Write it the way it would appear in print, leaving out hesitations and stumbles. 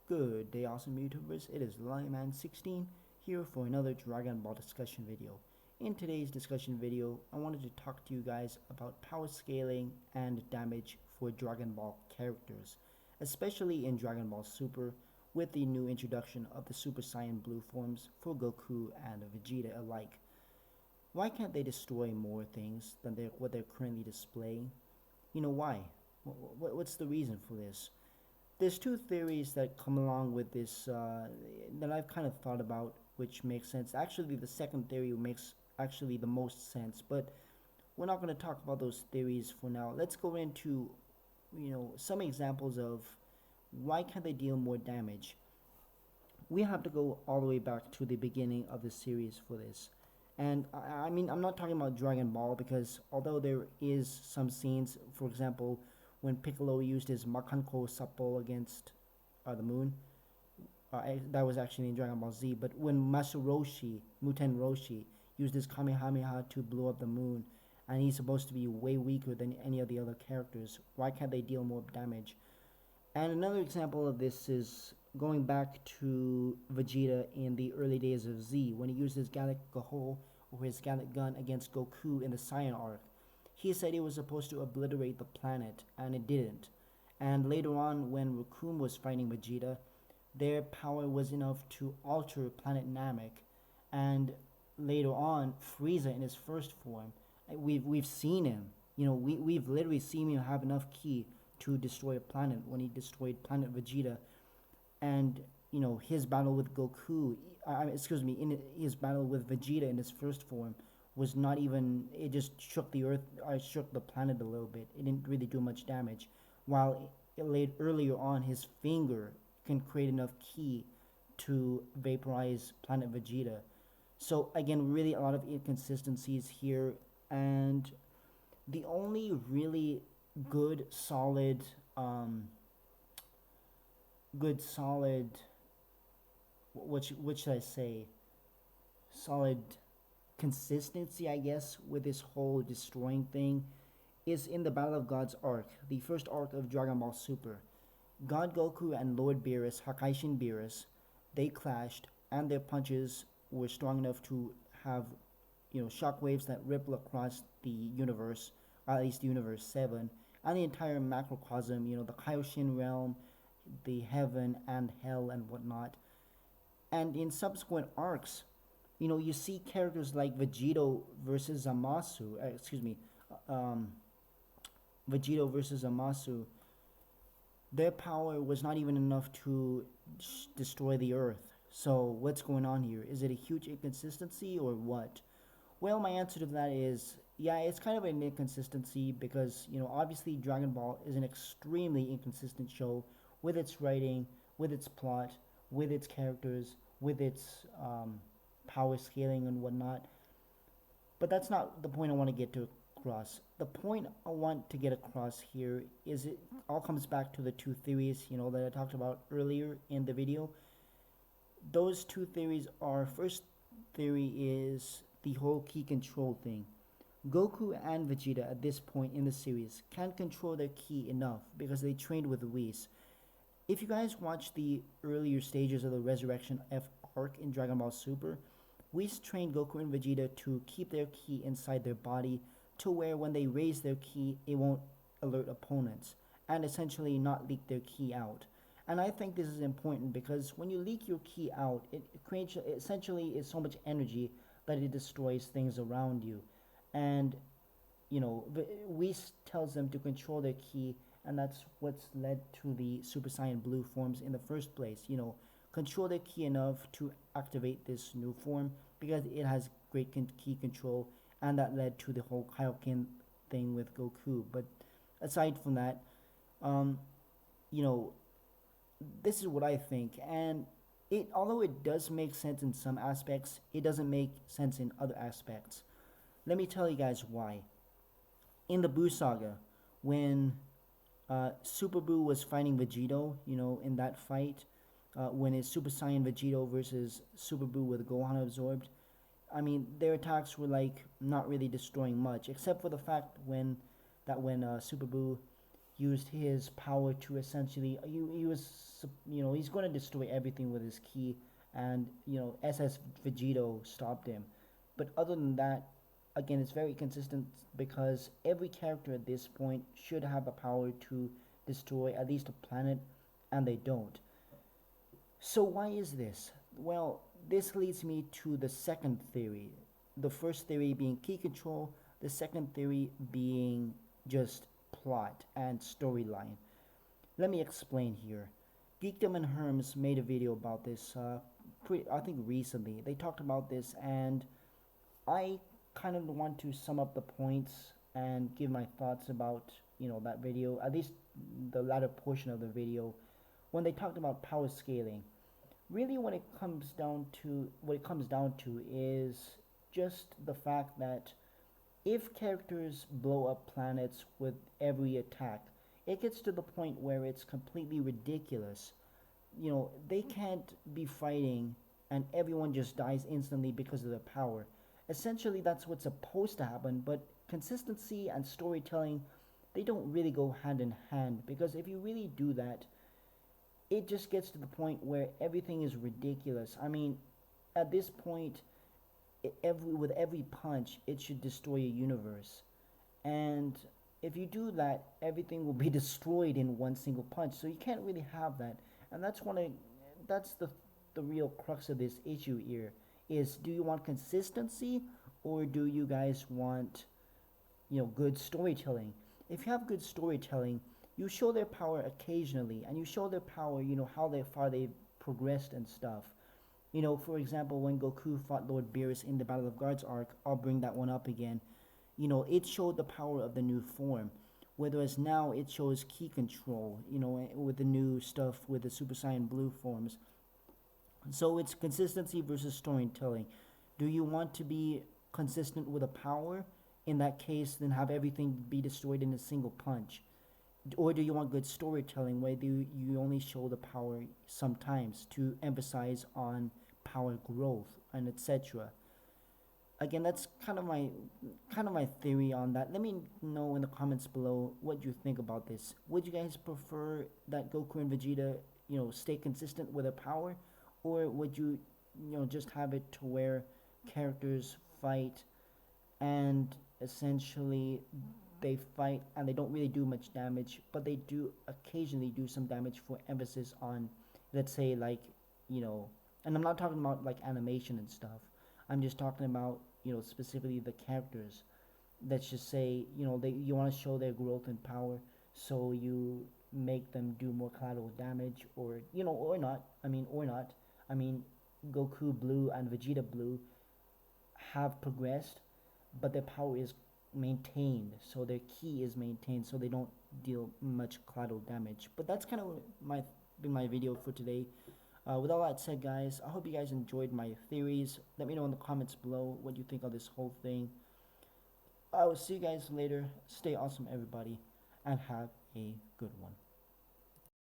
Good day, awesome YouTubers. It is Lyman16 here for another Dragon Ball discussion video. In today's discussion video, I wanted to talk to you guys about power scaling and damage for Dragon Ball characters, especially in Dragon Ball Super with the new introduction of the Super Saiyan Blue forms for Goku and Vegeta alike. Why can't they destroy more things than what they're currently displaying? You know why? What's the reason for this? There's two theories that come along with this that I've kind of thought about, which makes sense. Actually, the second theory makes actually the most sense, but we're not going to talk about those theories for now. Let's go into, some examples of why can't they deal more damage. We have to go all the way back to the beginning of the series for this. And I mean, I'm not talking about Dragon Ball because although there is some scenes, for example, when Piccolo used his Makanko Sappo against the moon, that was actually in Dragon Ball Z, but when Muten Roshi, used his Kamehameha to blow up the moon, and he's supposed to be way weaker than any of the other characters, why can't they deal more damage? And another example of this is going back to Vegeta in the early days of Z, when he used his Gallic Gaho, or his Gallic Gun, against Goku in the Saiyan arc. He said it was supposed to obliterate the planet, and it didn't. And later on, when Raccoon was fighting Vegeta, their power was enough to alter planet Namek. And later on, Frieza in his first form, we've seen him. We've literally seen him have enough ki to destroy a planet when he destroyed planet Vegeta. And his battle with Goku, in his battle with Vegeta in his first form, was not even, it just shook the earth, shook the planet a little bit. It didn't really do much damage. While earlier on, his finger can create enough ki to vaporize planet Vegeta. So again, really a lot of inconsistencies here. And the only really good solid, what should I say? Solid consistency, I guess, with this whole destroying thing is in the Battle of Gods arc, the first arc of Dragon Ball Super. God Goku and Lord Beerus, Hakaishin Beerus, they clashed, and their punches were strong enough to have, shockwaves that ripple across the universe, or at least the universe 7, and the entire macrocosm, the Kaioshin realm, the heaven and hell and whatnot. And in subsequent arcs, you see characters like Vegito versus Zamasu, Vegito versus Zamasu, their power was not even enough to destroy the earth. So what's going on here? Is it a huge inconsistency or what? Well, my answer to that is, yeah, it's kind of an inconsistency because, obviously Dragon Ball is an extremely inconsistent show with its writing, with its plot, with its characters, with its power scaling and whatnot. But that's not the point I want to get to across. The point I want to get across here is it all comes back to the two theories, that I talked about earlier in the video. Those two theories are, first theory is the whole ki control thing. Goku and Vegeta at this point in the series can't control their ki enough because they trained with Whis. If you guys watch the earlier stages of the Resurrection F arc in Dragon Ball Super, Whis trained Goku and Vegeta to keep their ki inside their body to where when they raise their ki, it won't alert opponents and essentially not leak their ki out. And I think this is important because when you leak your ki out, it creates essentially it's so much energy that it destroys things around you. And Whis tells them to control their ki, and that's what's led to the Super Saiyan Blue forms in the first place. Control their ki enough to activate this new form because it has great ki control, and that led to the whole Kaioken thing with Goku. But aside from that, this is what I think, and although it does make sense in some aspects, it doesn't make sense in other aspects. Let me tell you guys why. In the Buu saga, when Super Buu was fighting Vegito, in that fight, when it's Super Saiyan Vegito versus Super Buu with Gohan absorbed, I mean, their attacks were not really destroying much, except for the fact when Super Buu used his power to essentially, he was he's going to destroy everything with his ki, and SS Vegito stopped him. But other than that, again, it's very consistent because every character at this point should have a power to destroy at least a planet, and they don't. So why is this? Well, this leads me to the second theory. The first theory being ki control, the second theory being just plot and storyline. Let me explain here. Geekdom and Herms made a video about this, I think recently. They talked about this, and I kind of want to sum up the points and give my thoughts about, that video, at least the latter portion of the video, when they talked about power scaling. Really what it comes down to is just the fact that if characters blow up planets with every attack, it gets to the point where it's completely ridiculous. They can't be fighting and everyone just dies instantly because of their power. Essentially, that's what's supposed to happen, but consistency and storytelling, they don't really go hand in hand, because if you really do that, it just gets to the point where everything is ridiculous. I mean, at this point, with every punch, it should destroy a universe. And if you do that, everything will be destroyed in one single punch. So you can't really have that. And that's the real crux of this issue here, is do you want consistency, or do you guys want, good storytelling? If you have good storytelling, you show their power occasionally, and you show their power, how far they've progressed and stuff. For example, when Goku fought Lord Beerus in the Battle of Guards arc, I'll bring that one up again, it showed the power of the new form, whereas now it shows ki control, with the new stuff with the Super Saiyan Blue forms. So it's consistency versus storytelling. Do you want to be consistent with a power? In that case, then have everything be destroyed in a single punch. Or do you want good storytelling, where you only show the power sometimes to emphasize on power growth and etc. Again, that's kind of my theory on that. Let me know in the comments below what you think about this. Would you guys prefer that Goku and Vegeta, stay consistent with their power, or would you, just have it to where characters fight and essentially they fight and they don't really do much damage, but they do occasionally do some damage for emphasis on, let's say, like, and I'm not talking about like animation and stuff. I'm just talking about, specifically the characters. Let's just say, you want to show their growth and power, so you make them do more collateral damage, or, or not. I mean, Goku Blue and Vegeta Blue have progressed, but their power is maintained, so their ki is maintained, so they don't deal much collateral damage. But that's kind of been my video for today. With all that said, guys, I hope you guys enjoyed my theories. Let me know in the comments below what you think of this whole thing. I will see you guys later. Stay awesome, everybody, and have a good one.